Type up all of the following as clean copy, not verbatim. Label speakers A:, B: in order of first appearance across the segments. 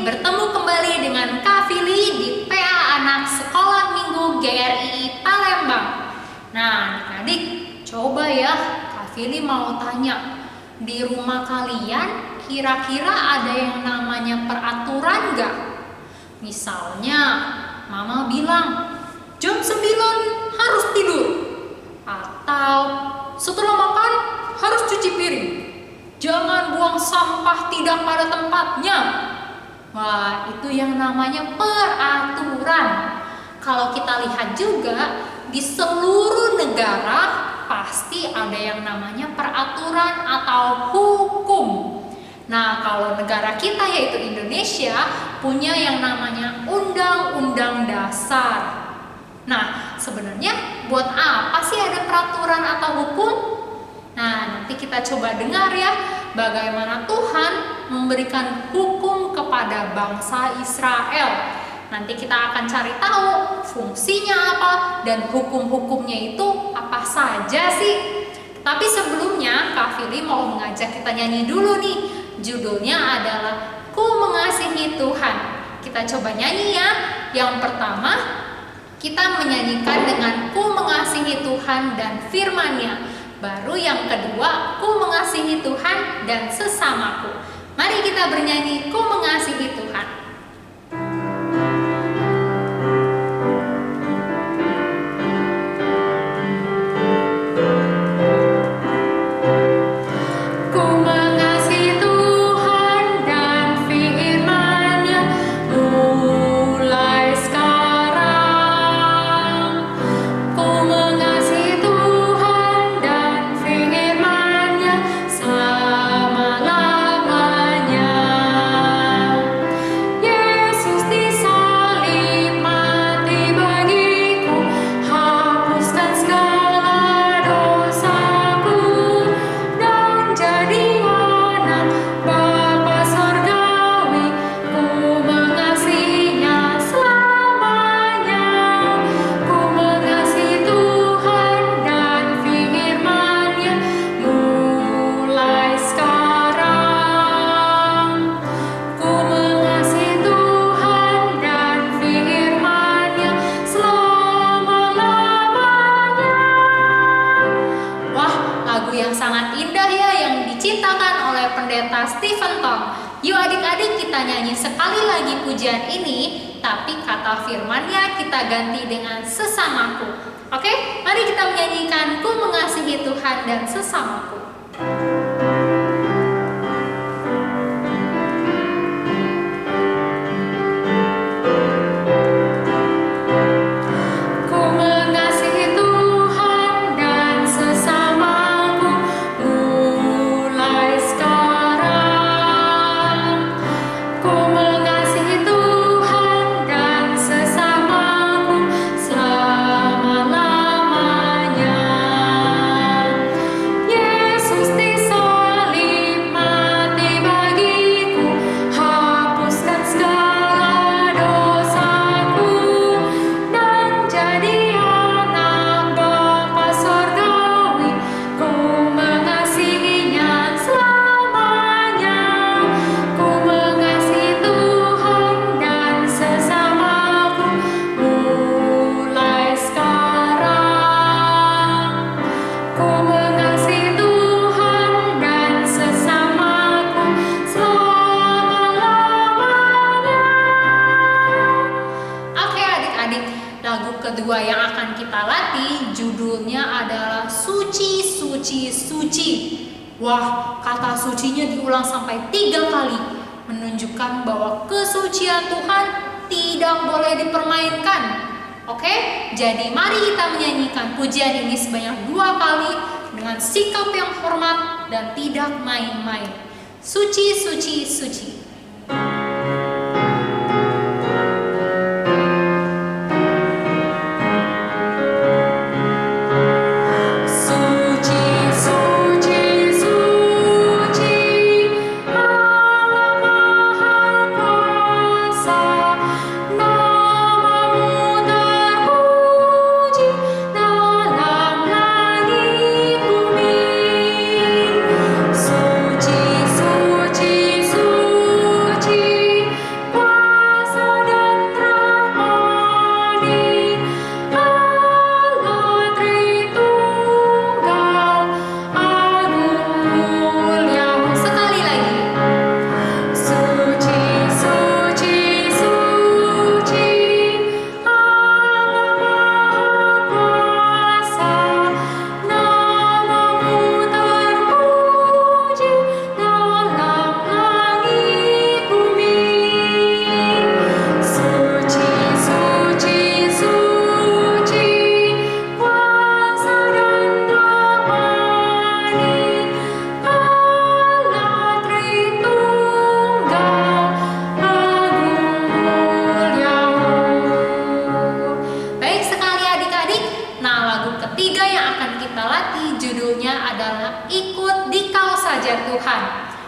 A: Bertemu kembali dengan Kak Fili di PA Anak Sekolah Minggu GRI Palembang. Nah, adik-adik, coba ya Kak Fili mau tanya, di rumah kalian kira-kira ada yang namanya peraturan nggak? Misalnya, Mama bilang jam 9 harus tidur, atau setelah makan harus cuci piring, jangan buang sampah tidak pada tempatnya. Wah, itu yang namanya peraturan. Kalau kita lihat juga, di seluruh negara pasti ada yang namanya peraturan atau hukum. Nah, kalau negara kita yaitu Indonesia punya yang namanya Undang-Undang Dasar. Nah, sebenarnya buat apa sih ada peraturan atau hukum? Nah, nanti kita coba dengar ya bagaimana Tuhan memberikan hukum kepada bangsa Israel. Nanti kita akan cari tahu fungsinya apa dan hukum-hukumnya itu apa saja sih. Tapi sebelumnya Kak Fili mau mengajak kita nyanyi dulu nih. Judulnya adalah Ku Mengasihi Tuhan. Kita coba nyanyi ya. Yang pertama kita menyanyikan dengan Ku Mengasihi Tuhan dan firman-Nya. Baru yang kedua, Ku Mengasihi Tuhan dan sesamaku. Mari kita bernyanyi Ku Mengasihi Tuhan. Stephen Tong. Yuk adik-adik kita nyanyi sekali lagi pujian ini, tapi kata firman-Nya kita ganti dengan sesamaku. Oke, mari kita menyanyikan Ku Mengasihi Tuhan dan sesamaku.
B: Yes.
A: kedua yang akan kita latih judulnya adalah suci, suci, suci. Wah, kata sucinya diulang sampai 3 kali, menunjukkan bahwa kesucian Tuhan tidak boleh dipermainkan. Oke, jadi mari kita menyanyikan pujian ini sebanyak 2 kali dengan sikap yang hormat dan tidak main-main. Suci, suci, suci.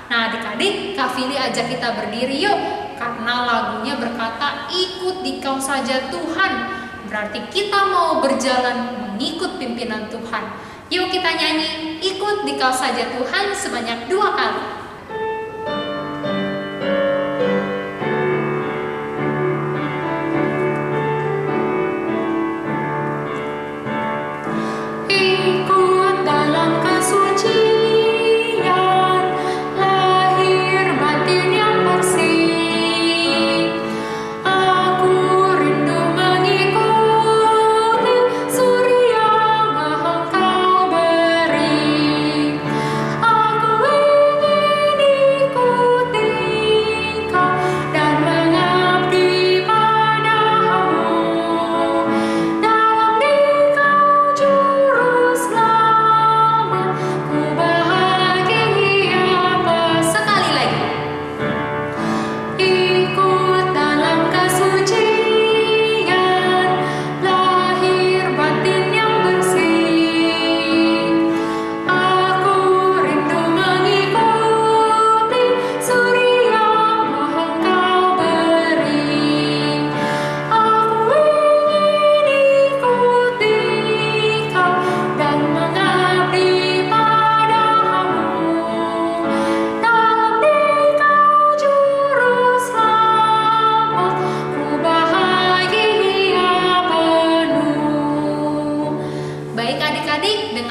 A: Nah, adik-adik, Kak Fili ajak kita berdiri yuk, karena lagunya berkata ikut dikau saja Tuhan. Berarti kita mau berjalan mengikut pimpinan Tuhan. Yuk kita nyanyi ikut dikau saja Tuhan sebanyak 2 kali.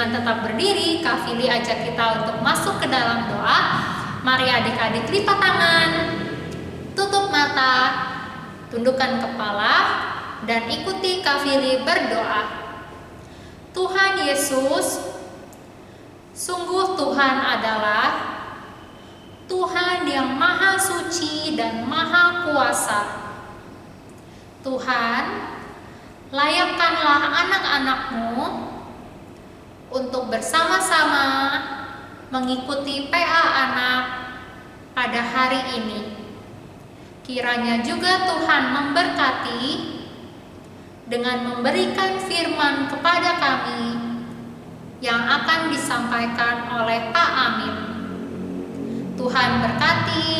A: Tetap berdiri, Kak Fili ajak kita untuk masuk ke dalam doa. Mari adik-adik lipat tangan, tutup mata, tundukkan kepala, dan ikuti Kak Fili berdoa. Tuhan Yesus, sungguh Tuhan adalah Tuhan yang maha suci dan maha kuasa. Tuhan, layakkanlah anak-anak-Mu untuk bersama-sama mengikuti PA anak pada hari ini. Kiranya juga Tuhan memberkati dengan memberikan firman kepada kami yang akan disampaikan oleh Pak Amin. Tuhan berkati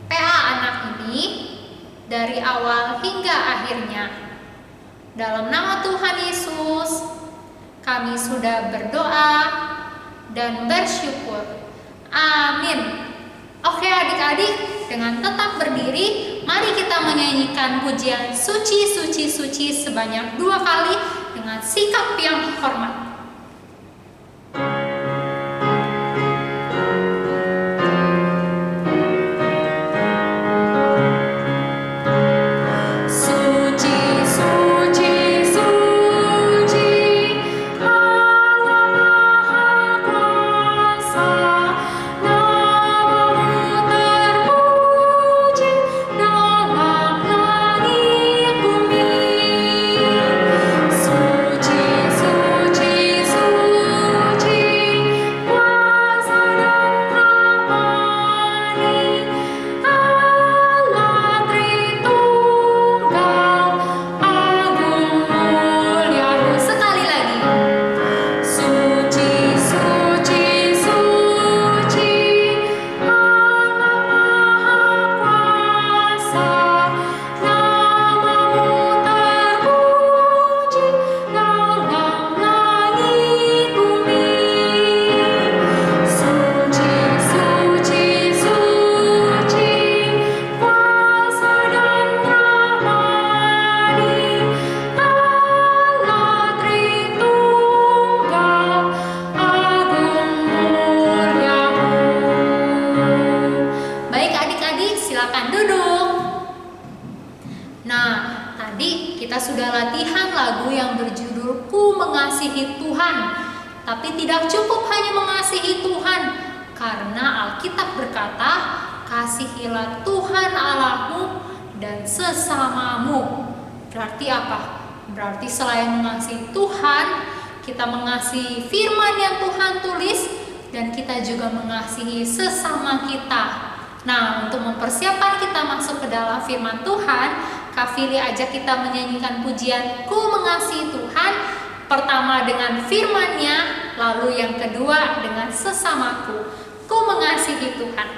A: PA anak ini dari awal hingga akhirnya. Dalam nama Tuhan Yesus, kami sudah berdoa dan bersyukur. Amin. Oke adik-adik, dengan tetap berdiri, mari kita menyanyikan pujian Suci, Suci, Suci sebanyak 2 kali dengan sikap yang hormat. Suci, suci, suci. silakan duduk. Nah, tadi kita sudah latihan lagu yang berjudul Ku Mengasihi Tuhan. Tapi tidak cukup hanya mengasihi Tuhan, karena Alkitab berkata, kasihilah Tuhan Allahmu dan sesamamu. Berarti apa? Berarti selain mengasihi Tuhan, kita mengasihi firman yang Tuhan tulis, dan kita juga mengasihi sesama kita. Nah, untuk mempersiapkan kita masuk ke dalam firman Tuhan, Kak Fili ajak kita menyanyikan pujian Ku Mengasihi Tuhan. Pertama dengan firman-Nya, lalu yang kedua dengan sesamaku. Ku mengasihi Tuhan.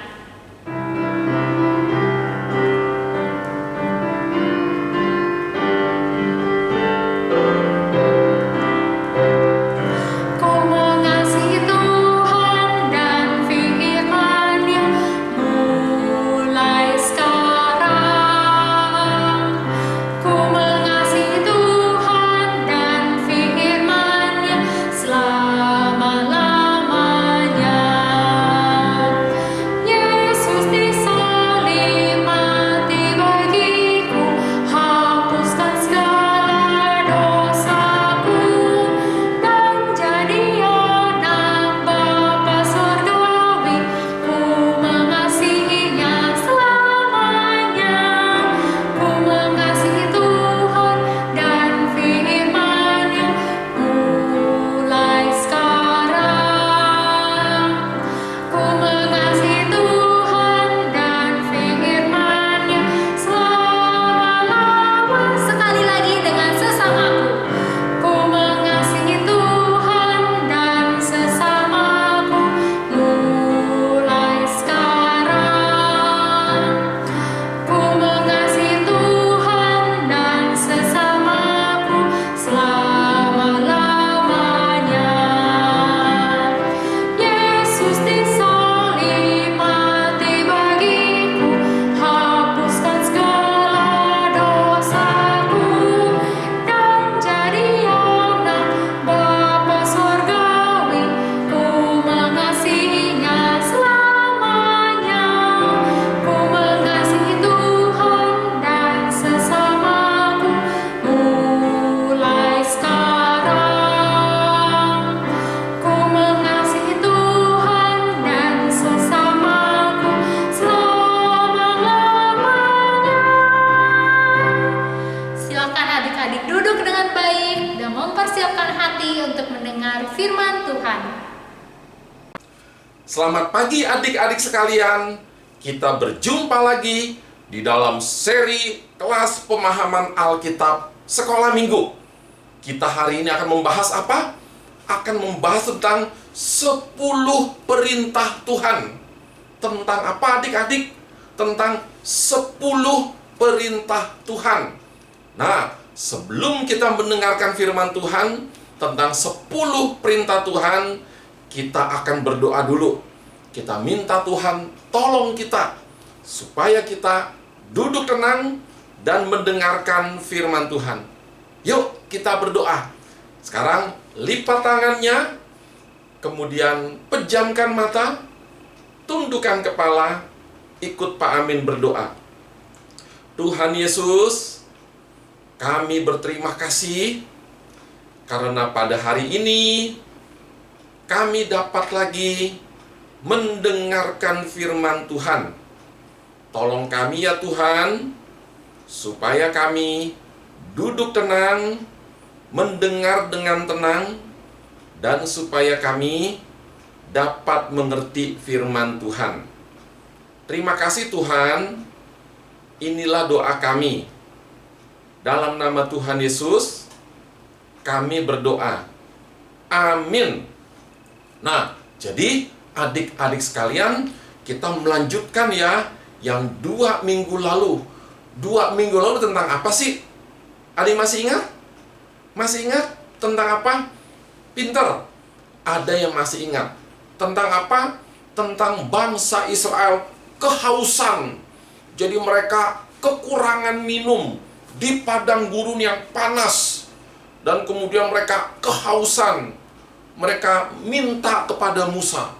B: Selamat pagi adik-adik sekalian. Kita berjumpa lagi di dalam seri kelas pemahaman Alkitab Sekolah Minggu. Kita hari ini akan membahas apa? Akan membahas tentang 10 perintah Tuhan. Tentang apa adik-adik? Tentang 10 perintah Tuhan. Nah, sebelum kita mendengarkan firman Tuhan tentang 10 perintah Tuhan, kita akan berdoa dulu. Kita minta Tuhan tolong kita supaya kita duduk tenang dan mendengarkan firman Tuhan. Yuk kita berdoa. Sekarang lipat tangannya, kemudian pejamkan mata, tundukkan kepala, ikut Pak Amin berdoa. Tuhan Yesus, kami berterima kasih karena pada hari ini kami dapat lagi mendengarkan firman Tuhan. Tolong kami ya Tuhan, supaya kami duduk tenang, mendengar dengan tenang, dan supaya kami dapat mengerti firman Tuhan. Terima kasih Tuhan. Inilah doa kami. Dalam nama Tuhan Yesus, kami berdoa. Amin. Nah, jadi adik-adik sekalian, kita melanjutkan ya yang 2 minggu lalu. 2 minggu lalu tentang apa sih? Adik masih ingat? Masih ingat tentang apa? Pinter. Ada yang masih ingat. Tentang apa? Tentang bangsa Israel kehausan. Jadi mereka kekurangan minum di padang gurun yang panas. Dan kemudian mereka kehausan. Mereka minta kepada Musa.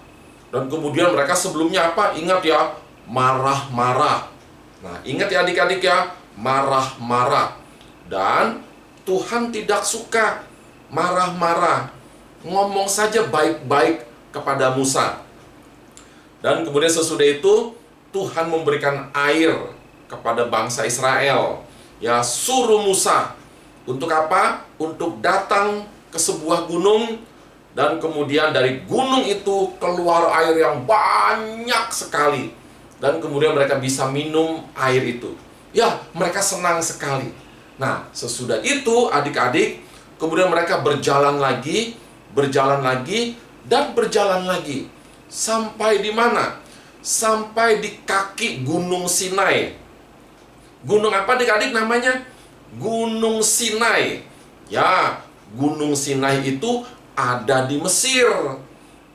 B: Dan kemudian mereka sebelumnya apa? Ingat ya, marah-marah. Nah, ingat ya adik-adik ya, marah-marah. Dan Tuhan tidak suka marah-marah. Ngomong saja baik-baik kepada Musa. Dan kemudian sesudah itu Tuhan memberikan air kepada bangsa Israel. Ya, suruh Musa untuk apa? Untuk datang ke sebuah gunung, dan kemudian dari gunung itu keluar air yang banyak sekali. Dan kemudian mereka bisa minum air itu. Ya, mereka senang sekali. Nah, sesudah itu adik-adik, kemudian mereka berjalan lagi, dan berjalan lagi. Sampai di mana? Sampai di kaki Gunung Sinai. Gunung apa adik-adik namanya? Gunung Sinai. Ya, Gunung Sinai itu ada di Mesir.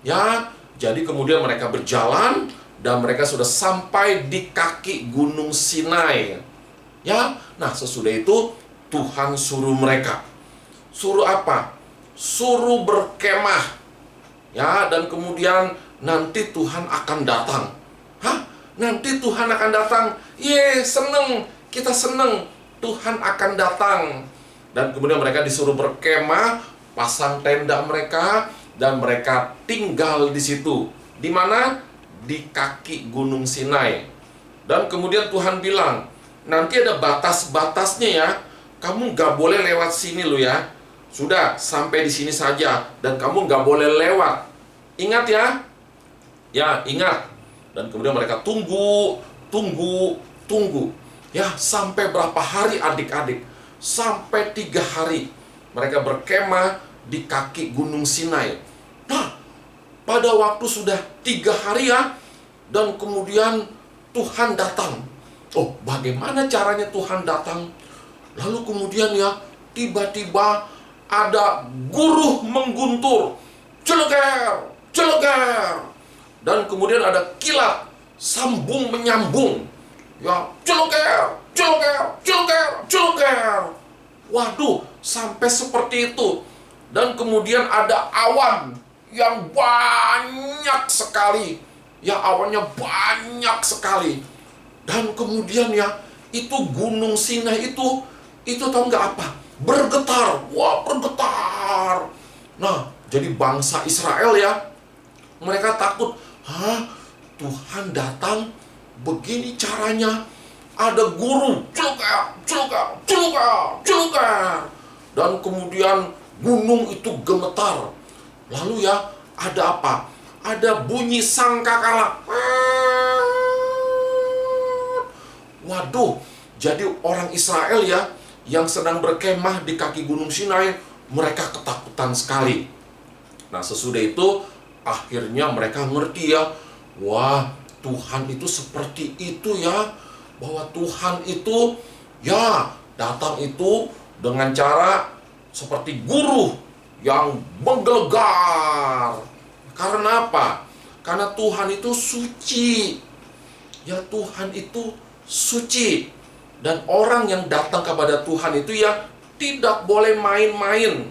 B: Ya, jadi kemudian mereka berjalan dan mereka sudah sampai di kaki Gunung Sinai. Ya, nah sesudah itu Tuhan suruh mereka. Suruh apa? Suruh berkemah. Ya, dan kemudian nanti Tuhan akan datang. Hah? Nanti Tuhan akan datang. Seneng. Kita seneng. Tuhan akan datang. Dan kemudian mereka disuruh berkemah, pasang tenda mereka, dan mereka tinggal di situ. Di mana? Di kaki Gunung Sinai. Dan kemudian Tuhan bilang, nanti ada batas-batasnya ya. Kamu gak boleh lewat sini lo ya. Sudah, sampai di sini saja. Dan kamu gak boleh lewat. Ingat ya. Ya, ingat. Dan kemudian mereka tunggu. Ya, sampai berapa hari adik-adik? Sampai 3 hari. Mereka berkemah di kaki Gunung Sinai. Nah, pada waktu sudah 3 hari ya. Dan kemudian Tuhan datang. Oh, bagaimana caranya Tuhan datang? Lalu kemudian ya, tiba-tiba ada guruh mengguntur. Celeger. Dan kemudian ada kilat sambung menyambung. Ya, celeger. Waduh, sampai seperti itu. Dan kemudian ada awan yang banyak sekali. Ya, awannya banyak sekali. Dan kemudian ya, itu Gunung Sinai itu tahu nggak apa? Bergetar. Wah, bergetar. Nah, jadi bangsa Israel ya, mereka takut. Hah? Tuhan datang, begini caranya. Ada guru, celukar. Dan kemudian gunung itu gemetar. Lalu ya, ada apa? Ada bunyi sangkakala. Waduh, jadi orang Israel ya, yang sedang berkemah di kaki Gunung Sinai, mereka ketakutan sekali. Nah, sesudah itu, akhirnya mereka ngerti ya, wah, Tuhan itu seperti itu ya, bahwa Tuhan itu ya datang itu dengan cara seperti guru yang menggelegar. Karena apa? Karena Tuhan itu suci. Ya, Tuhan itu suci. Dan orang yang datang kepada Tuhan itu ya tidak boleh main-main,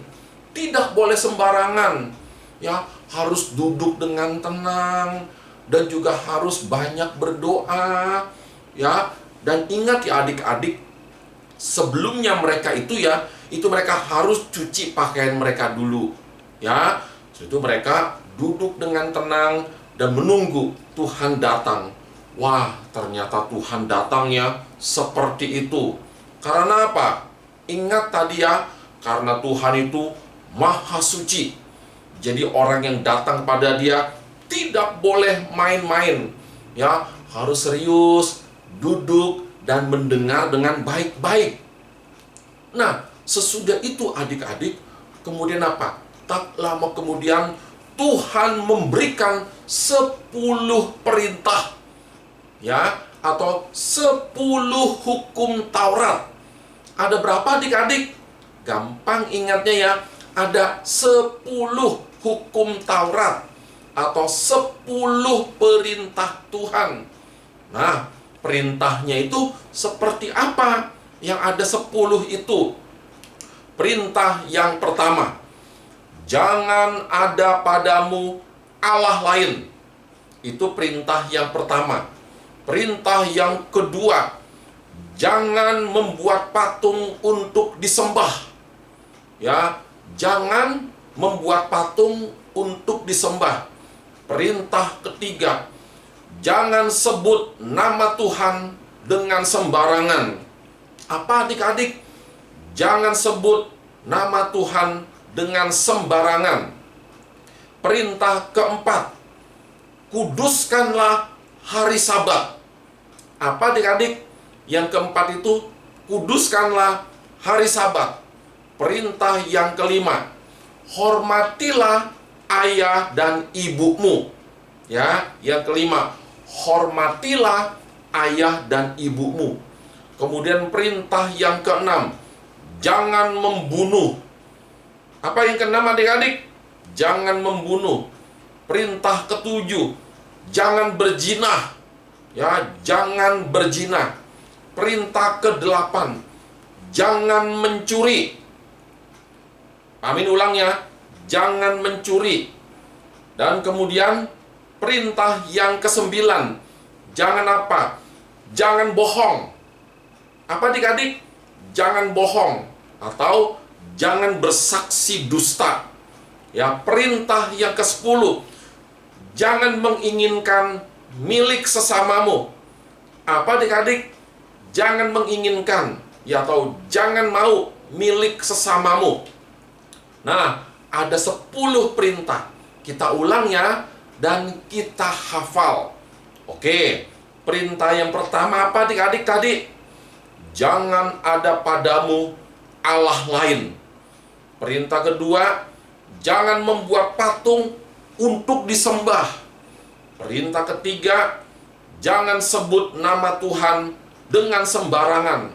B: tidak boleh sembarangan. Ya, harus duduk dengan tenang dan juga harus banyak berdoa. Ya, dan ingat ya adik-adik, sebelumnya mereka itu ya, itu mereka harus cuci pakaian mereka dulu. Ya, itu mereka duduk dengan tenang dan menunggu Tuhan datang. Wah, ternyata Tuhan datangnya seperti itu. Karena apa? Ingat tadi ya, karena Tuhan itu maha suci. Jadi orang yang datang pada Dia tidak boleh main-main. Ya, harus serius, duduk dan mendengar dengan baik-baik. Nah, sesudah itu adik-adik, kemudian apa? Tak lama kemudian Tuhan memberikan 10 perintah. Ya, atau 10 hukum Taurat. Ada berapa adik-adik? Gampang ingatnya ya. Ada 10 hukum Taurat atau 10 perintah Tuhan. Nah, perintahnya itu seperti apa? Yang ada 10 itu. Perintah yang pertama, jangan ada padamu Allah lain. Itu perintah yang pertama. Perintah yang kedua, jangan membuat patung untuk disembah. Ya, jangan membuat patung untuk disembah. Perintah ketiga, jangan sebut nama Tuhan dengan sembarangan. Apa adik-adik? Jangan sebut nama Tuhan dengan sembarangan. Perintah keempat, kuduskanlah hari Sabat. Apa adik-adik? Yang keempat itu, kuduskanlah hari Sabat. Perintah yang kelima, hormatilah ayah dan ibumu. Ya, yang kelima, hormatilah ayah dan ibumu. Kemudian perintah yang keenam, jangan membunuh. Apa yang keenam adik-adik? Jangan membunuh. Perintah ketujuh, jangan berzinah. Ya, jangan berzinah. Perintah ke-8, jangan mencuri. Amin, ulangnya, jangan mencuri. Dan kemudian perintah yang ke-9, jangan apa? Jangan bohong. Apa adik-adik? Jangan bohong atau jangan bersaksi dusta. Ya, perintah yang ke-10, jangan menginginkan milik sesamamu. Apa adik-adik? Jangan menginginkan, ya, atau jangan mau milik sesamamu. Nah, ada 10 perintah. Kita ulang ya, dan kita hafal. Oke, perintah yang pertama apa adik-adik tadi? Jangan ada padamu Allah lain. Perintah kedua, jangan membuat patung untuk disembah. Perintah ketiga, jangan sebut nama Tuhan dengan sembarangan.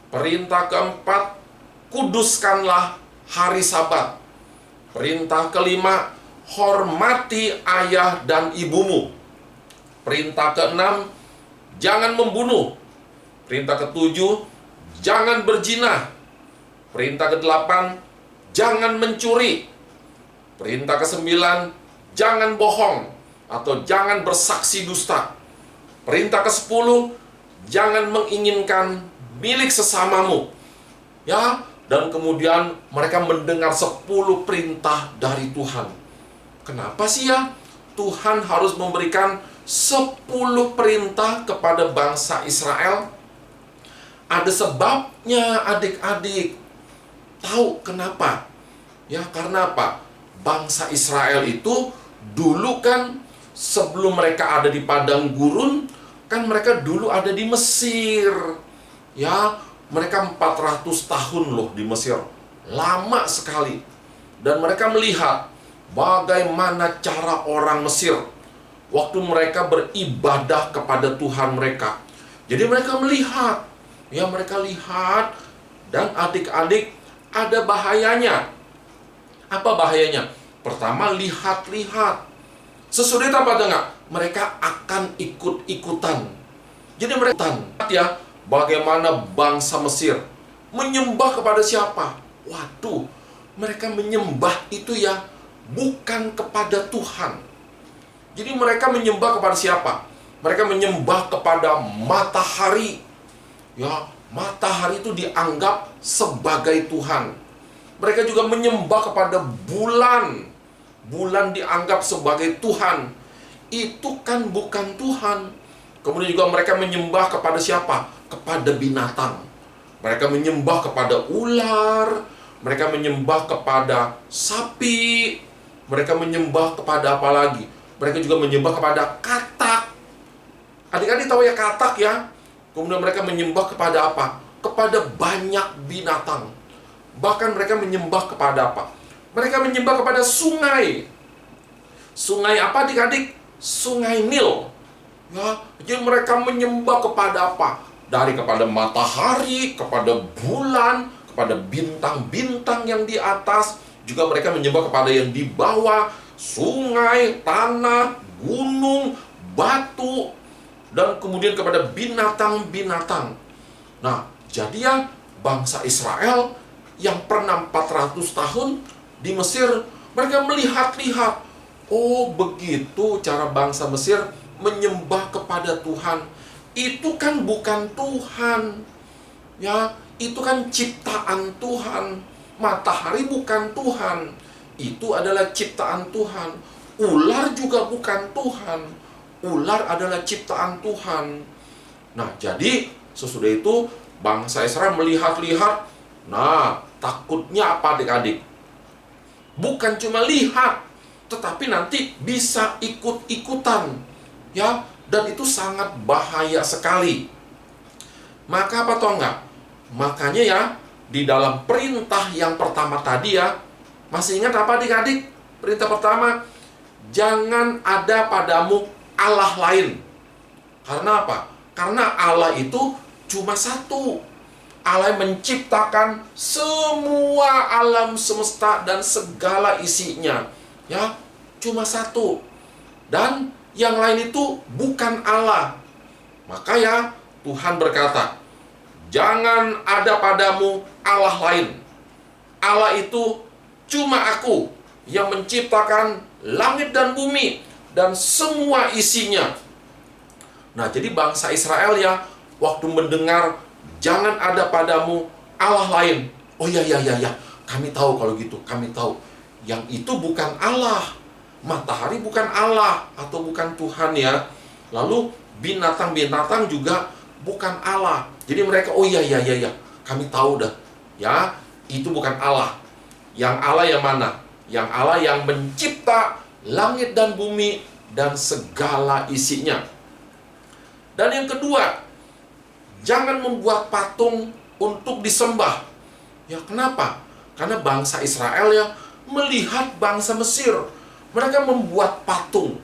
B: Perintah keempat, kuduskanlah hari Sabat. Perintah kelima, hormati ayah dan ibumu. Perintah keenam, jangan membunuh. Perintah ketujuh, jangan berzina. Perintah kedelapan, jangan mencuri. Perintah kesembilan, jangan bohong atau jangan bersaksi dusta. Perintah ke-10, jangan menginginkan milik sesamamu. Ya, dan kemudian mereka mendengar 10 perintah dari Tuhan. Kenapa sih ya Tuhan harus memberikan 10 perintah kepada bangsa Israel? Ada sebabnya adik-adik. Tahu kenapa? Ya, karena apa? Bangsa Israel itu dulu kan sebelum mereka ada di padang gurun, kan mereka dulu ada di Mesir. Ya, mereka 400 tahun loh di Mesir. Lama sekali. Dan mereka melihat bagaimana cara orang Mesir waktu mereka beribadah kepada Tuhan mereka. Jadi mereka melihat, ya mereka lihat, dan adik-adik ada bahayanya. Apa bahayanya? Pertama, lihat-lihat. Sesudah apa enggak? Mereka akan ikut-ikutan. Jadi mereka ya, bagaimana bangsa Mesir menyembah kepada siapa? Waduh, mereka menyembah itu ya bukan kepada Tuhan. Jadi mereka menyembah kepada siapa? Mereka menyembah kepada matahari. Ya, matahari itu dianggap sebagai Tuhan. Mereka juga menyembah kepada bulan. Bulan dianggap sebagai Tuhan. Itu kan bukan Tuhan. Kemudian juga mereka menyembah kepada siapa? Kepada binatang. Mereka menyembah kepada ular. Mereka menyembah kepada sapi. Mereka menyembah kepada apa lagi? Mereka juga menyembah kepada katak. Adik-adik tahu ya katak ya? Kemudian mereka menyembah kepada apa? Kepada banyak binatang. Bahkan mereka menyembah kepada apa? Mereka menyembah kepada sungai. Sungai apa adik-adik? Sungai Nil. Ya, jadi mereka menyembah kepada apa? Dari kepada matahari, kepada bulan, kepada bintang-bintang yang di atas. Juga mereka menyembah kepada yang di bawah, sungai, tanah, gunung, batu, dan kemudian kepada binatang-binatang. Nah, jadi ya bangsa Israel yang pernah 400 tahun di Mesir, mereka melihat-lihat. Oh, begitu cara bangsa Mesir menyembah kepada Tuhan. itu kan bukan Tuhan. Ya, itu kan ciptaan Tuhan. Matahari bukan Tuhan. Itu adalah ciptaan Tuhan. Ular juga bukan Tuhan. Ular adalah ciptaan Tuhan. Nah, jadi sesudah itu bangsa Israel melihat-lihat. Nah, takutnya apa adik-adik? Bukan cuma lihat, tetapi nanti bisa ikut-ikutan. Ya, dan itu sangat bahaya sekali. Maka apa tau enggak? Makanya ya, di dalam perintah yang pertama tadi ya, masih ingat apa adik-adik? Perintah pertama, jangan ada padamu Allah lain. Karena apa? Karena Allah itu cuma satu. Allah yang menciptakan semua alam semesta dan segala isinya. Ya, cuma satu. Dan yang lain itu bukan Allah. Maka ya, Tuhan berkata, jangan ada padamu Allah lain. Allah itu cuma Aku yang menciptakan langit dan bumi dan semua isinya. Nah, jadi bangsa Israel ya, waktu mendengar jangan ada padamu Allah lain. Oh ya, kami tahu kalau gitu, kami tahu. Yang itu bukan Allah. Matahari bukan Allah atau bukan Tuhan ya. Lalu binatang-binatang juga bukan Allah. Jadi mereka, oh iya, kami tahu dah. Ya, itu bukan Allah. Yang Allah yang mana? Yang Allah yang mencipta langit dan bumi dan segala isinya. Dan yang kedua, jangan membuat patung untuk disembah. Ya, kenapa? Karena bangsa Israel ya melihat bangsa Mesir. Mereka membuat patung.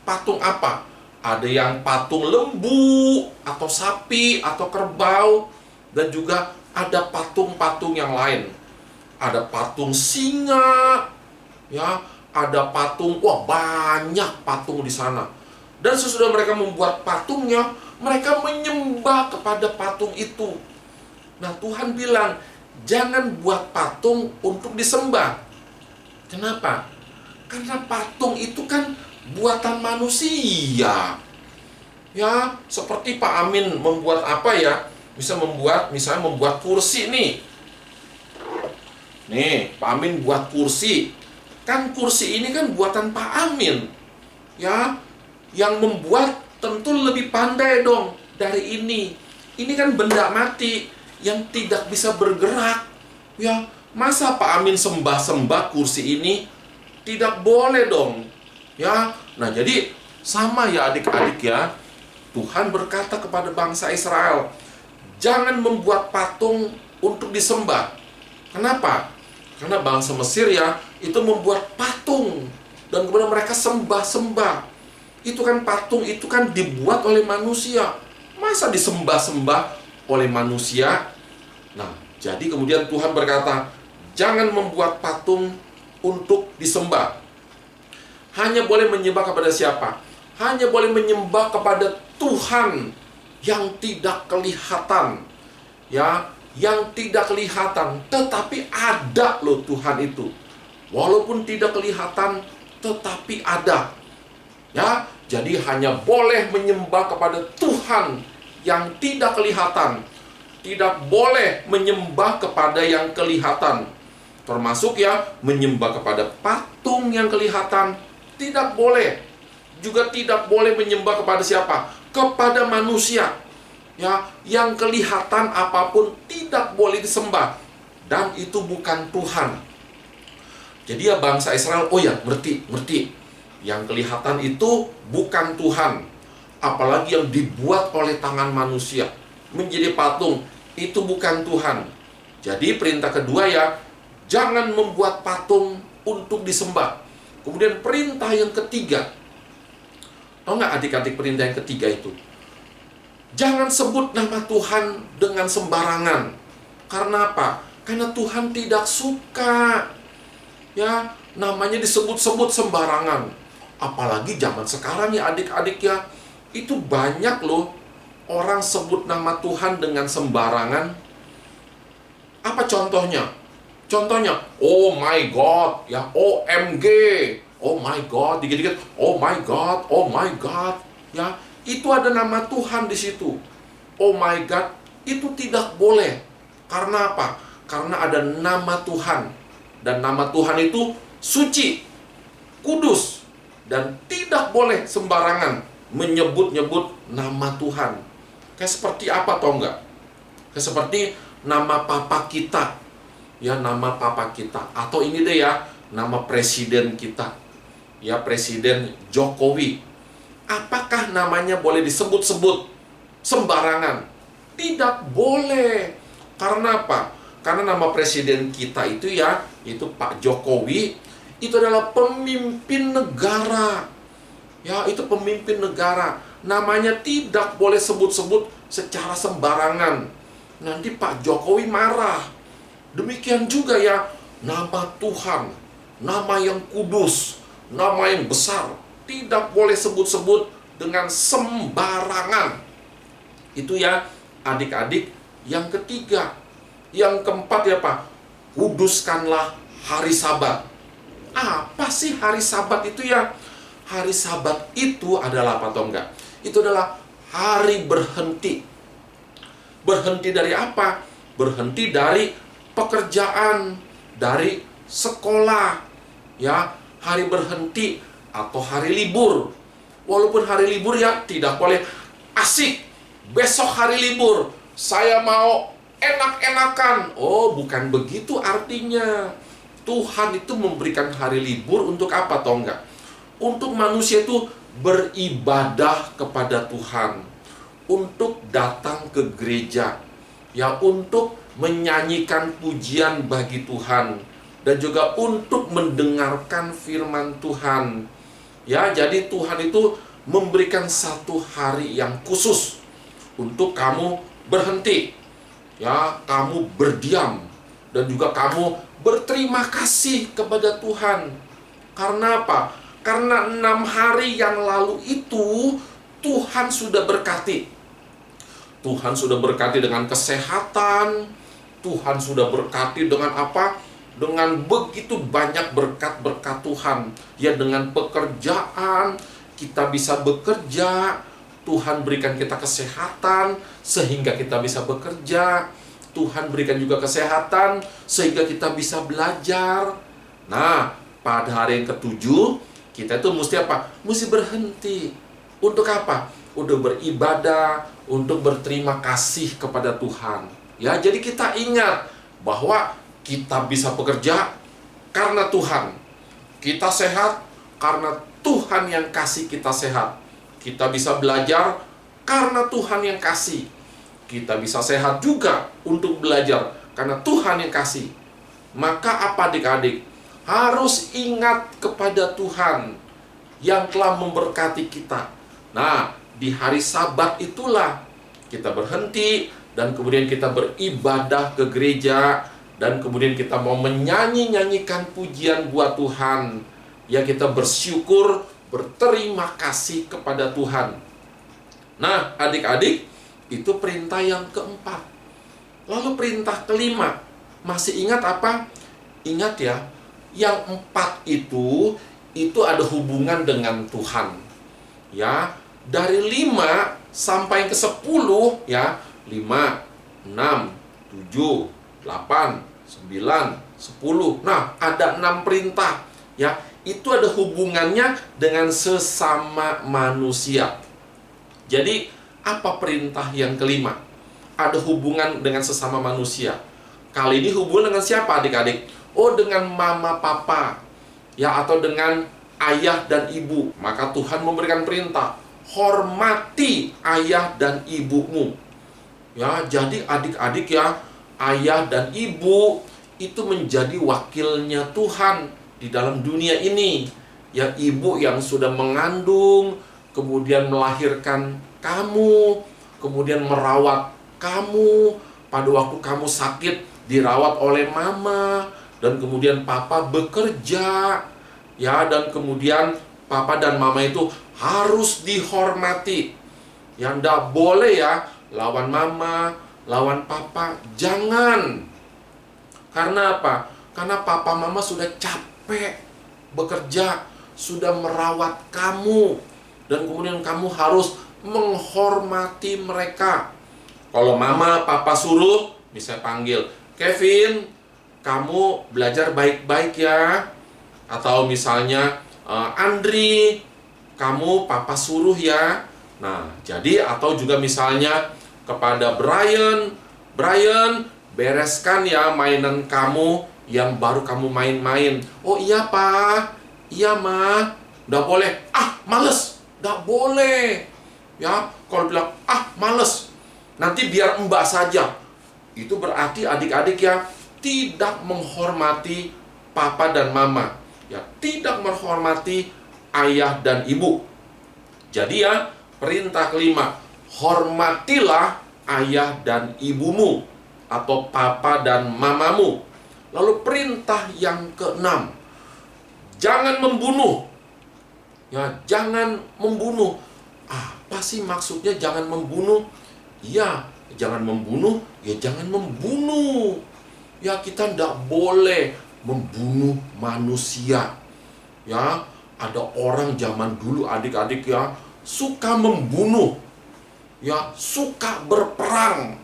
B: Patung apa? Ada yang patung lembu, atau sapi, atau kerbau. Dan juga ada patung-patung yang lain. Ada patung singa. Ya, ada patung, wah banyak patung di sana. Dan sesudah mereka membuat patungnya, mereka menyembah kepada patung itu. Nah, Tuhan bilang, jangan buat patung untuk disembah. Kenapa? Karena patung itu kan buatan manusia. Ya, seperti Pak Amin membuat apa ya? Misalnya membuat kursi nih. Nih, Pak Amin buat kursi. Kan kursi ini kan buatan Pak Amin. Ya, yang membuat tentu lebih pandai dong dari ini. Ini kan benda mati yang tidak bisa bergerak. Ya, masa Pak Amin sembah-sembah kursi ini? Tidak boleh dong. Ya, nah jadi sama ya adik-adik ya. Tuhan berkata kepada bangsa Israel, jangan membuat patung untuk disembah. Kenapa? Karena bangsa Mesir ya, itu membuat patung dan kemudian mereka sembah-sembah. Itu kan patung, itu kan dibuat oleh manusia. Masa disembah-sembah oleh manusia? Nah, jadi kemudian Tuhan berkata, jangan membuat patung untuk disembah. Hanya boleh menyembah kepada siapa? Hanya boleh menyembah kepada Tuhan yang tidak kelihatan. Ya, yang tidak kelihatan, tetapi ada loh Tuhan itu. Walaupun tidak kelihatan, tetapi ada. Ya, jadi hanya boleh menyembah kepada Tuhan yang tidak kelihatan. Tidak boleh menyembah kepada yang kelihatan. Termasuk ya, menyembah kepada patung yang kelihatan. Tidak boleh. Juga tidak boleh menyembah kepada siapa? Kepada manusia. Ya, yang kelihatan apapun tidak boleh disembah. Dan itu bukan Tuhan. Jadi ya bangsa Israel, oh ya, ngerti. Yang kelihatan itu bukan Tuhan. Apalagi yang dibuat oleh tangan manusia menjadi patung, itu bukan Tuhan. Jadi perintah kedua ya, jangan membuat patung untuk disembah. Kemudian perintah yang ketiga, tahu nggak adik-adik perintah yang ketiga itu? Jangan sebut nama Tuhan dengan sembarangan. Karena apa? Karena Tuhan tidak suka ya namanya disebut-sebut sembarangan. Apalagi zaman sekarang ya adik-adik ya, itu banyak loh orang sebut nama Tuhan dengan sembarangan. Apa contohnya? Contohnya, oh my God, ya OMG, oh my God, dikit-dikit, oh my God, ya. itu ada nama Tuhan di situ. Oh my God, itu tidak boleh. Karena apa? Karena ada nama Tuhan. Dan nama Tuhan itu suci, kudus, dan tidak boleh sembarangan menyebut-nyebut nama Tuhan. Kayak seperti apa toh enggak? Kayak seperti nama papa kita. Ya, nama papa kita. Atau ini deh ya, nama presiden kita. Ya, Presiden Jokowi. Apakah namanya boleh disebut-sebut sembarangan? Tidak boleh. Karena apa? Karena nama presiden kita itu ya, itu Pak Jokowi, itu adalah pemimpin negara. Ya, itu pemimpin negara. Namanya tidak boleh sebut-sebut secara sembarangan. Nanti Pak Jokowi marah. Demikian juga ya, nama Tuhan, nama yang kudus, nama yang besar, tidak boleh sebut-sebut dengan sembarangan. Itu ya, adik-adik, yang ketiga. Yang keempat ya Pak, kuduskanlah hari Sabat. Apa sih hari Sabat itu ya? Hari Sabat itu adalah apa atau enggak? Itu adalah hari berhenti. Berhenti dari apa? Berhenti dari pekerjaan, dari sekolah. Ya, hari berhenti atau hari libur. Walaupun hari libur ya tidak boleh asik. Besok hari libur, saya mau enak-enakan. Oh, bukan begitu artinya. Tuhan itu memberikan hari libur untuk apa toh enggak? Untuk manusia itu beribadah kepada Tuhan, untuk datang ke gereja, ya, untuk menyanyikan pujian bagi Tuhan, dan juga untuk mendengarkan firman Tuhan. Ya, jadi Tuhan itu memberikan satu hari yang khusus untuk kamu berhenti. Ya, kamu berdiam dan juga kamu berterima kasih kepada Tuhan. Karena apa? Karena 6 hari yang lalu itu Tuhan sudah berkati. Tuhan sudah berkati dengan kesehatan. Tuhan sudah berkati dengan apa? Dengan begitu banyak berkat-berkat Tuhan. Ya, dengan pekerjaan, kita bisa bekerja. Tuhan berikan kita kesehatan sehingga kita bisa bekerja. Tuhan berikan juga kesehatan sehingga kita bisa belajar. Nah, pada hari yang ketujuh, kita itu mesti apa? Mesti berhenti. Untuk apa? Untuk beribadah, untuk berterima kasih kepada Tuhan. Ya, jadi kita ingat bahwa kita bisa bekerja karena Tuhan. Kita sehat karena Tuhan yang kasih kita sehat. Kita bisa belajar karena Tuhan yang kasih. Kita bisa sehat juga untuk belajar karena Tuhan yang kasih. Maka apa adik-adik? Harus ingat kepada Tuhan yang telah memberkati kita. Nah, di hari Sabat itulah kita berhenti dan kemudian kita beribadah ke gereja, dan kemudian kita mau menyanyi-nyanyikan pujian buat Tuhan. Ya, kita bersyukur, berterima kasih kepada Tuhan. Nah, adik-adik, itu perintah yang keempat. Lalu perintah kelima, masih ingat apa? Ingat ya, yang 4 itu ada hubungan dengan Tuhan. Ya, dari 5 sampai ke 10 ya, 5, 6, 7, 8, 9, 10. Nah, ada 6 perintah ya. Itu ada hubungannya dengan sesama manusia. Jadi, apa perintah yang kelima? Ada hubungan dengan sesama manusia. Kali ini hubungan dengan siapa adik-adik? Oh, dengan mama papa. Ya, atau dengan ayah dan ibu. Maka Tuhan memberikan perintah, hormati ayah dan ibumu. Ya, jadi adik-adik ya, ayah dan ibu itu menjadi wakilnya Tuhan di dalam dunia ini. Ya, ibu yang sudah mengandung, kemudian melahirkan kamu, kemudian merawat kamu. Pada waktu kamu sakit, dirawat oleh mama, dan kemudian papa bekerja. Ya, dan kemudian papa dan mama itu harus dihormati. Yang tidak boleh ya, lawan mama, lawan papa. Jangan. Karena apa? Karena papa mama sudah capek bekerja, sudah merawat kamu, dan kemudian kamu harus menghormati mereka. Kalau mama, papa suruh, bisa panggil, Kevin, kamu belajar baik-baik ya. Atau misalnya, Andri, kamu papa suruh ya. Nah, jadi atau juga misalnya kepada Brian, Brian, bereskan ya mainan kamu yang baru kamu main-main. Oh iya pak, iya ma, nggak boleh. Ah males, nggak boleh. Ya, kalau bilang males, nanti biar mbak saja. Itu berarti adik-adik ya tidak menghormati papa dan mama, ya tidak menghormati ayah dan ibu. Jadi ya, perintah kelima, hormatilah ayah dan ibumu atau papa dan mamamu. Lalu perintah yang keenam, jangan membunuh. Ya, jangan membunuh. Apa sih maksudnya jangan membunuh? Ya, jangan membunuh, ya jangan membunuh. Ya, kita tidak boleh membunuh manusia. Ya, ada orang zaman dulu adik-adik ya, suka membunuh. Ya, suka berperang.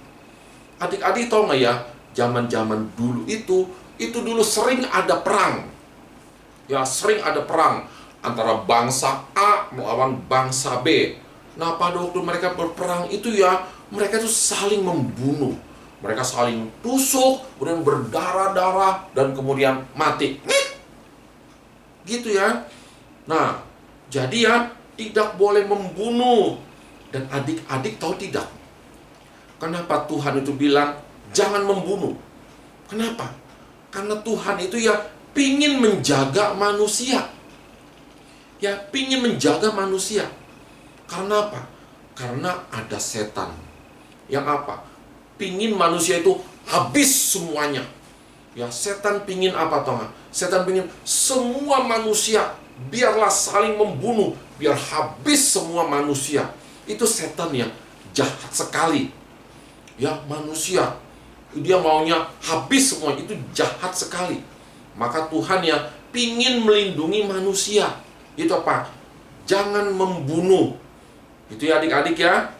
B: Adik-adik tahu nggak ya, zaman-zaman dulu itu dulu sering ada perang. Ya, sering ada perang antara bangsa A melawan bangsa B. Nah, pada waktu mereka berperang itu ya, mereka itu saling membunuh. Mereka saling tusuk, kemudian berdarah-darah, dan kemudian mati. Gitu ya. Nah, jadi ya, tidak boleh membunuh. Dan adik-adik tahu tidak? Kenapa Tuhan itu bilang, jangan membunuh? Kenapa? Karena Tuhan itu ya, pingin menjaga manusia. Ya, pingin menjaga manusia. Karena apa? Karena ada setan. Yang apa? Pingin manusia itu habis semuanya. Ya, setan pingin apa toh? Setan pingin semua manusia biarlah saling membunuh, biar habis semua manusia. Itu setan yang jahat sekali. Ya, manusia dia maunya habis semua, itu jahat sekali. Maka Tuhan ya pingin melindungi manusia. Itu apa? Jangan membunuh. Itu ya adik-adik ya.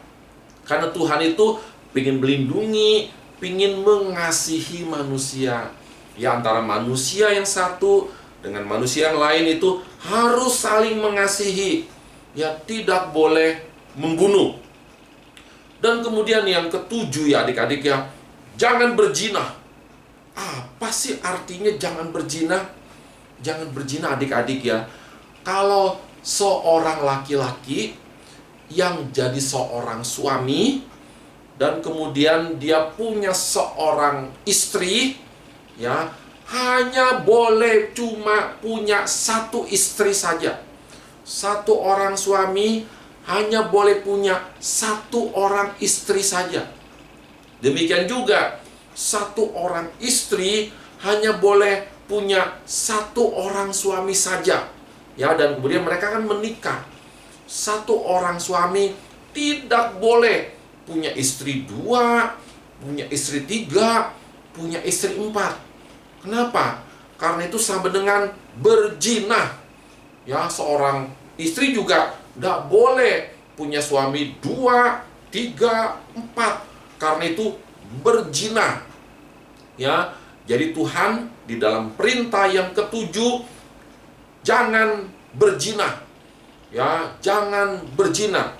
B: Karena Tuhan itu pingin melindungi, pingin mengasihi manusia. Ya, antara manusia yang satu dengan manusia yang lain itu harus saling mengasihi. Ya, tidak boleh membunuh. Dan kemudian yang ketujuh ya adik-adik ya, jangan berzina. Apa sih artinya jangan berzina? Jangan berzina adik-adik ya. Kalau seorang laki-laki yang jadi seorang suami dan kemudian dia punya seorang istri, ya, hanya boleh cuma punya satu istri saja. Satu orang suami hanya boleh punya satu orang istri saja. Demikian juga satu orang istri hanya boleh punya satu orang suami saja. Ya, dan kemudian mereka akan menikah. Satu orang suami tidak boleh punya istri dua, punya istri tiga, punya istri empat. Kenapa? Karena itu sama dengan berzina. Ya, seorang istri juga tidak boleh punya suami dua, tiga, empat. Karena itu berzina. Ya, jadi Tuhan di dalam perintah yang ketujuh, jangan berzina. Ya, jangan berzina.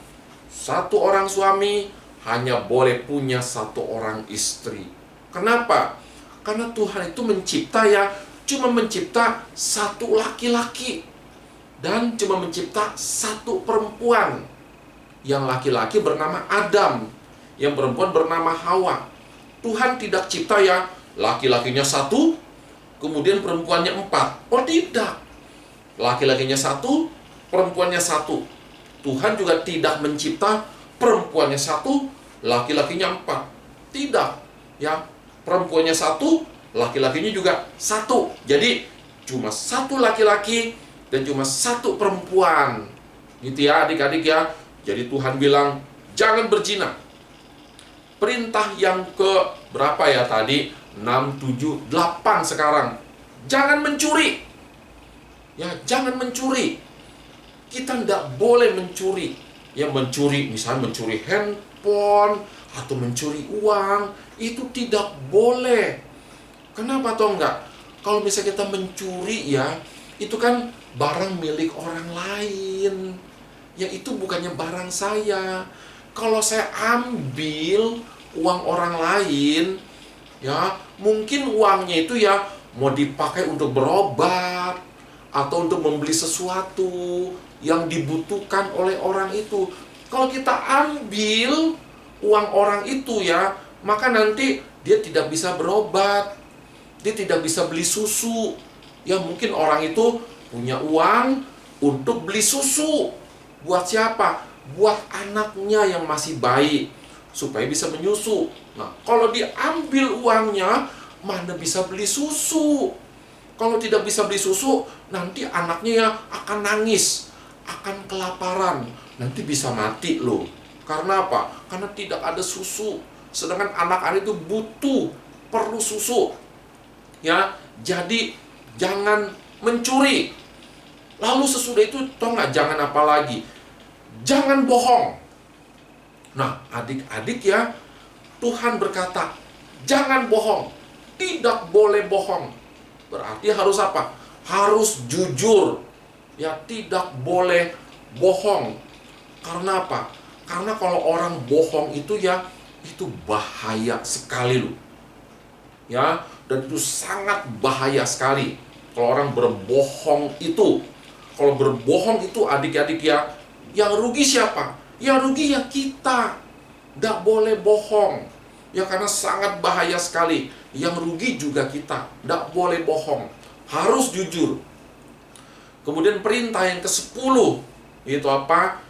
B: Satu orang suami hanya boleh punya satu orang istri. Kenapa? Karena Tuhan itu mencipta ya, cuma mencipta satu laki-laki dan cuma mencipta satu perempuan. Yang laki-laki bernama Adam, yang perempuan bernama Hawa. Tuhan tidak cipta ya, laki-lakinya satu, kemudian perempuannya empat. Oh tidak. Laki-lakinya satu, perempuannya satu. Tuhan juga tidak mencipta perempuannya satu, laki-lakinya empat. Tidak. Ya, perempuannya satu, laki-lakinya juga satu. Jadi cuma satu laki-laki dan cuma satu perempuan. Gitu ya adik-adik ya. Jadi Tuhan bilang jangan berzina. Perintah yang ke berapa ya tadi? 6, 7, 8 sekarang. Jangan mencuri. Ya, jangan mencuri. Kita tidak boleh mencuri. yang mencuri, misalnya mencuri handphone atau mencuri uang, itu tidak boleh. Kenapa toh enggak? Kalau misalnya kita mencuri ya, itu kan barang milik orang lain. Ya itu bukannya barang saya. Kalau saya ambil uang orang lain, ya mungkin uangnya itu ya mau dipakai untuk berobat atau untuk membeli sesuatu yang dibutuhkan oleh orang itu. Kalau kita ambil uang orang itu ya, maka nanti dia tidak bisa berobat, dia tidak bisa beli susu. Ya mungkin orang itu punya uang untuk beli susu. Buat siapa? Buat anaknya yang masih bayi, supaya bisa menyusu. Nah, kalau diambil uangnya, mana bisa beli susu? Kalau tidak bisa beli susu, nanti anaknya ya akan nangis, akan kelaparan, nanti bisa mati loh. Karena apa? Karena tidak ada susu. Sedangkan anak-anak itu butuh, perlu susu. Ya, jadi jangan mencuri. Lalu sesudah itu, toh nggak, jangan apa lagi? Jangan bohong. Nah, adik-adik ya, Tuhan berkata, jangan bohong. Tidak boleh bohong. Berarti harus apa? Harus jujur. Ya, tidak boleh bohong. Karena apa? Karena kalau orang bohong itu ya, itu bahaya sekali loh. Ya, dan itu sangat bahaya sekali. Kalau orang berbohong itu, kalau berbohong itu adik-adik ya, yang rugi siapa? Yang rugi ya kita. Tidak boleh bohong. Ya karena sangat bahaya sekali. Yang rugi juga kita. Tidak boleh bohong. Harus jujur. Kemudian perintah yang ke-10 itu apa?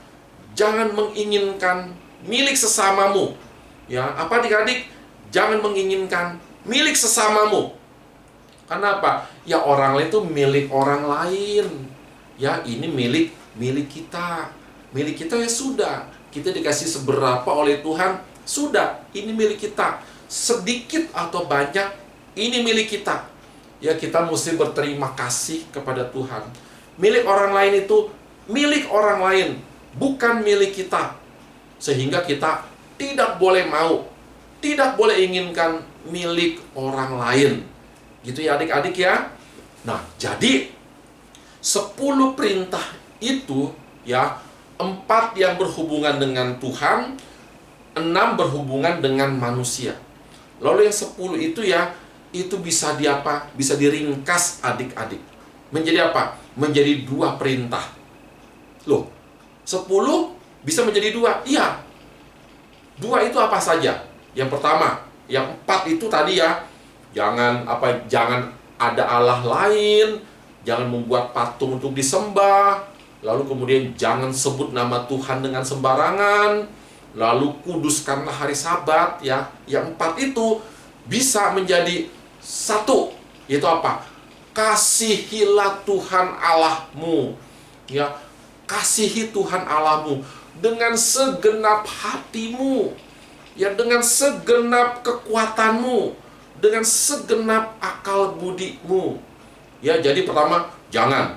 B: Jangan menginginkan milik sesamamu. Ya, apa adik-adik? Jangan menginginkan milik sesamamu. Kenapa? Ya orang lain itu milik orang lain. Ya ini milik kita. Milik kita ya sudah. Kita dikasih seberapa oleh Tuhan, sudah, ini milik kita. Sedikit atau banyak, ini milik kita. Ya kita mesti berterima kasih kepada Tuhan. Milik orang lain itu milik orang lain, bukan milik kita. Sehingga kita tidak boleh mau, tidak boleh inginkan milik orang lain. Gitu ya adik-adik ya. Nah, jadi 10 perintah itu ya, 4 yang berhubungan dengan Tuhan, 6 berhubungan dengan manusia. Lalu yang 10 itu ya, itu bisa diapa? Bisa diringkas adik-adik. Menjadi apa? Menjadi 2 perintah. Loh, 10 bisa menjadi 2? Iya. 2 itu apa saja? Yang pertama, yang 4 itu tadi ya, jangan ada Allah lain, jangan membuat patung untuk disembah. Lalu kemudian jangan sebut nama Tuhan dengan sembarangan. Lalu kuduskanlah hari Sabat ya. Yang 4 itu bisa menjadi 1. Yaitu apa? Kasihilah Tuhan Allahmu. Ya, kasihi Tuhan Allahmu dengan segenap hatimu. Ya, dengan segenap kekuatanmu, dengan segenap akal budimu. Ya, jadi pertama, jangan.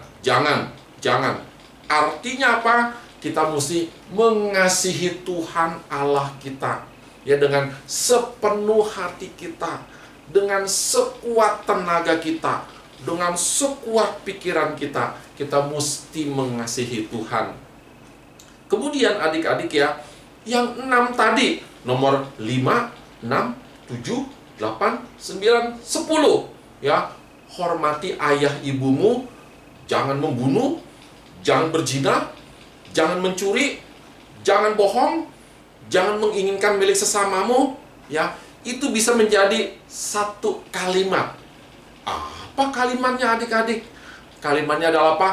B: Artinya apa? Kita mesti mengasihi Tuhan Allah kita. Ya, dengan sepenuh hati kita, dengan sekuat tenaga kita, dengan sekuat pikiran kita. Kita mesti mengasihi Tuhan. Kemudian adik-adik ya, yang 6 tadi, nomor 5, 6, 7, 8, 9, 10. Ya, hormati ayah ibumu, jangan membunuh, jangan berzina, jangan mencuri, jangan bohong, jangan menginginkan milik sesamamu. Ya, itu bisa menjadi 1 kalimat. Apa kalimatnya adik-adik? Kalimatnya adalah apa?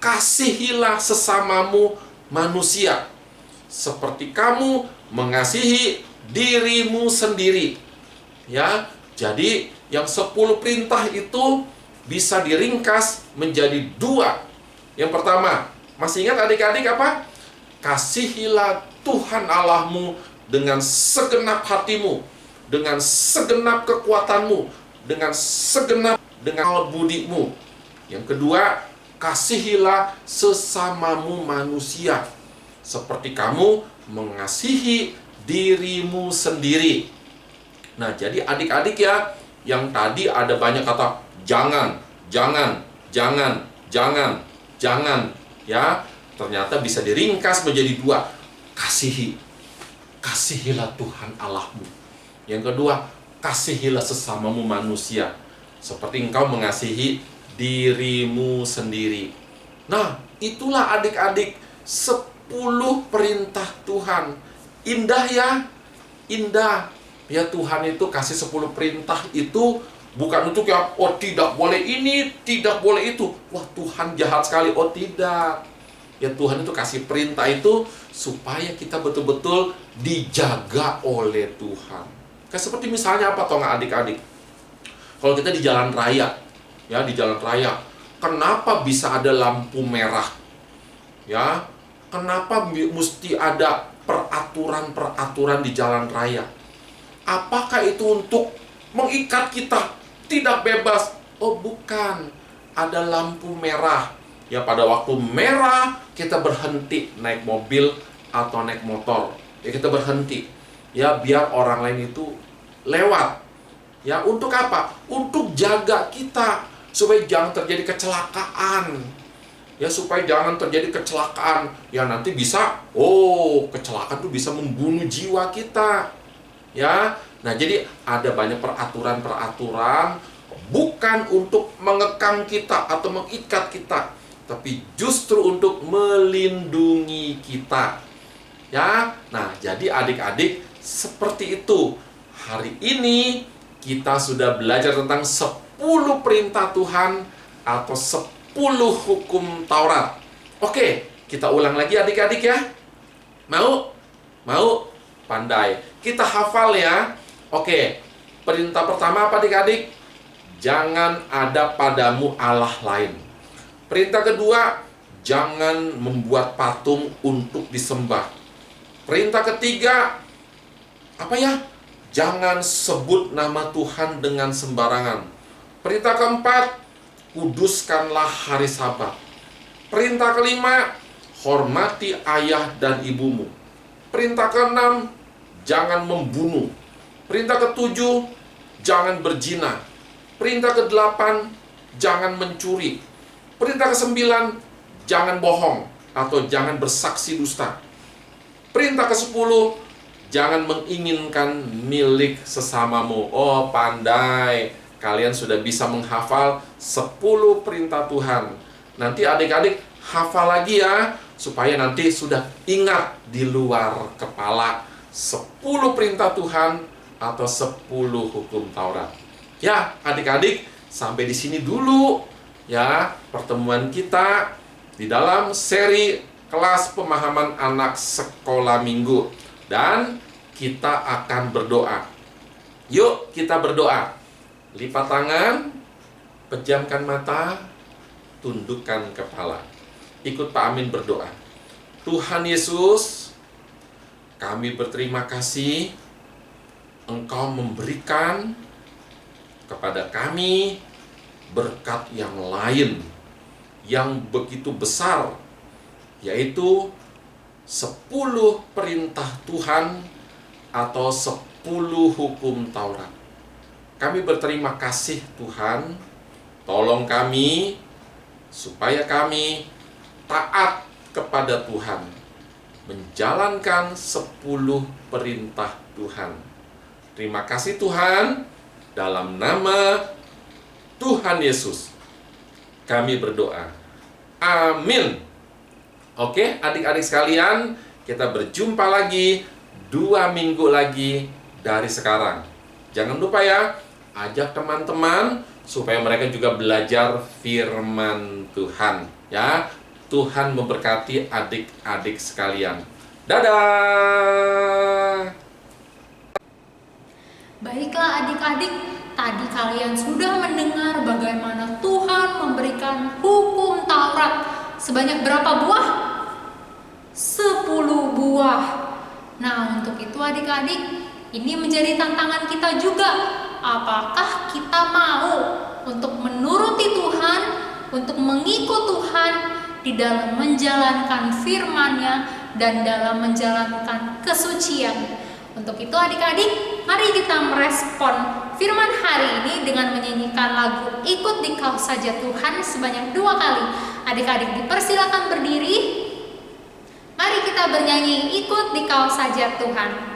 B: Kasihilah sesamamu manusia seperti kamu mengasihi dirimu sendiri. Ya, jadi yang 10 perintah itu bisa diringkas menjadi 2. Yang pertama, masih ingat adik-adik apa? Kasihilah Tuhan Allahmu dengan segenap hatimu, dengan segenap kekuatanmu, dengan segenap dengan budimu. Yang kedua, kasihilah sesamamu manusia. seperti kamu mengasihi dirimu sendiri. Nah, jadi adik-adik ya, yang tadi ada banyak kata jangan, jangan, jangan, jangan, jangan, ya, ternyata bisa diringkas menjadi dua. Kasihilah Tuhan Allahmu. Yang kedua, kasihilah sesamamu manusia, seperti engkau mengasihi dirimu sendiri. Nah, itulah adik-adik 10 perintah Tuhan. Indah ya, indah. Ya, Tuhan itu kasih 10 perintah itu bukan untuk yang, oh tidak boleh ini, tidak boleh itu. Wah, Tuhan jahat sekali. Oh tidak. Ya, Tuhan itu kasih perintah itu supaya kita betul-betul dijaga oleh Tuhan. Kayak seperti misalnya apa toh nggak adik-adik? Kalau kita di jalan raya, ya di jalan raya, kenapa bisa ada lampu merah? Ya, kenapa mesti ada peraturan-peraturan di jalan raya? Apakah itu untuk mengikat kita tidak bebas? Oh bukan, ada lampu merah. Ya, pada waktu merah kita berhenti naik mobil atau naik motor. Ya, kita berhenti. Ya, biar orang lain itu lewat. Ya, untuk apa? Untuk jaga kita supaya jangan terjadi kecelakaan. Ya, supaya jangan terjadi kecelakaan. Ya, nanti bisa, kecelakaan itu bisa membunuh jiwa kita. Ya, nah jadi ada banyak peraturan-peraturan bukan untuk mengekang kita atau mengikat kita, tapi justru untuk melindungi kita. Ya, nah jadi adik-adik seperti itu. Hari ini kita sudah belajar tentang 10 perintah Tuhan atau 10 hukum Taurat. Oke, kita ulang lagi adik-adik ya. Mau? Mau? Pandai. Kita hafal ya. Oke, perintah pertama apa adik-adik? Jangan ada padamu Allah lain. Perintah kedua, jangan membuat patung untuk disembah. Perintah ketiga, apa ya? Jangan sebut nama Tuhan dengan sembarangan. Perintah keempat, kuduskanlah hari Sabat. Perintah kelima, hormati ayah dan ibumu. Perintah keenam, jangan membunuh. Perintah ketujuh, jangan berzina. Perintah kedelapan, jangan mencuri. Perintah kesembilan, jangan bohong atau jangan bersaksi dusta. Perintah ke-10, jangan menginginkan milik sesamamu. Oh, pandai. Kalian sudah bisa menghafal 10 perintah Tuhan. Nanti adik-adik hafal lagi ya, supaya nanti sudah ingat di luar kepala 10 perintah Tuhan atau 10 hukum Taurat. Ya, adik-adik, sampai di sini dulu ya pertemuan kita di dalam seri kelas pemahaman anak sekolah minggu. Dan kita akan berdoa. Yuk kita berdoa. Lipat tangan, pejamkan mata, tundukkan kepala. Ikut Pak Amin berdoa. Tuhan Yesus, kami berterima kasih Engkau memberikan kepada kami berkat yang lain yang begitu besar, yaitu 10 perintah Tuhan atau 10 hukum Taurat. Kami berterima kasih Tuhan, tolong kami supaya kami taat kepada Tuhan, menjalankan 10 perintah Tuhan. Terima kasih Tuhan, dalam nama Tuhan Yesus kami berdoa. Amin. Oke, adik-adik sekalian, kita berjumpa lagi 2 minggu lagi dari sekarang. Jangan lupa ya, ajak teman-teman supaya mereka juga belajar firman Tuhan. Ya, Tuhan memberkati adik-adik sekalian. Dadah!
A: Baiklah adik-adik, tadi kalian sudah mendengar bagaimana Tuhan memberikan hukum Taurat sebanyak berapa buah? 10 buah. Nah, untuk itu adik-adik, ini menjadi tantangan kita juga. Apakah kita mau untuk menuruti Tuhan, untuk mengikut Tuhan di dalam menjalankan firman-Nya dan dalam menjalankan kesucian. Untuk itu adik-adik, mari kita merespon firman hari ini dengan menyanyikan lagu Ikut Dikau Saja Tuhan sebanyak 2 kali. Adik-adik dipersilakan berdiri. Mari kita bernyanyi Ikut Dikau Saja Tuhan.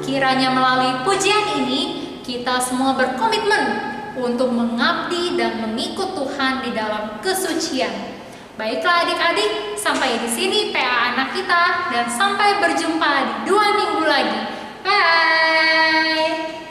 A: Kiranya melalui pujian ini, kita semua berkomitmen untuk mengabdi dan mengikut Tuhan di dalam kesucian. Baiklah adik-adik, sampai di sini PA anak kita dan sampai berjumpa di 2 minggu lagi. Bye!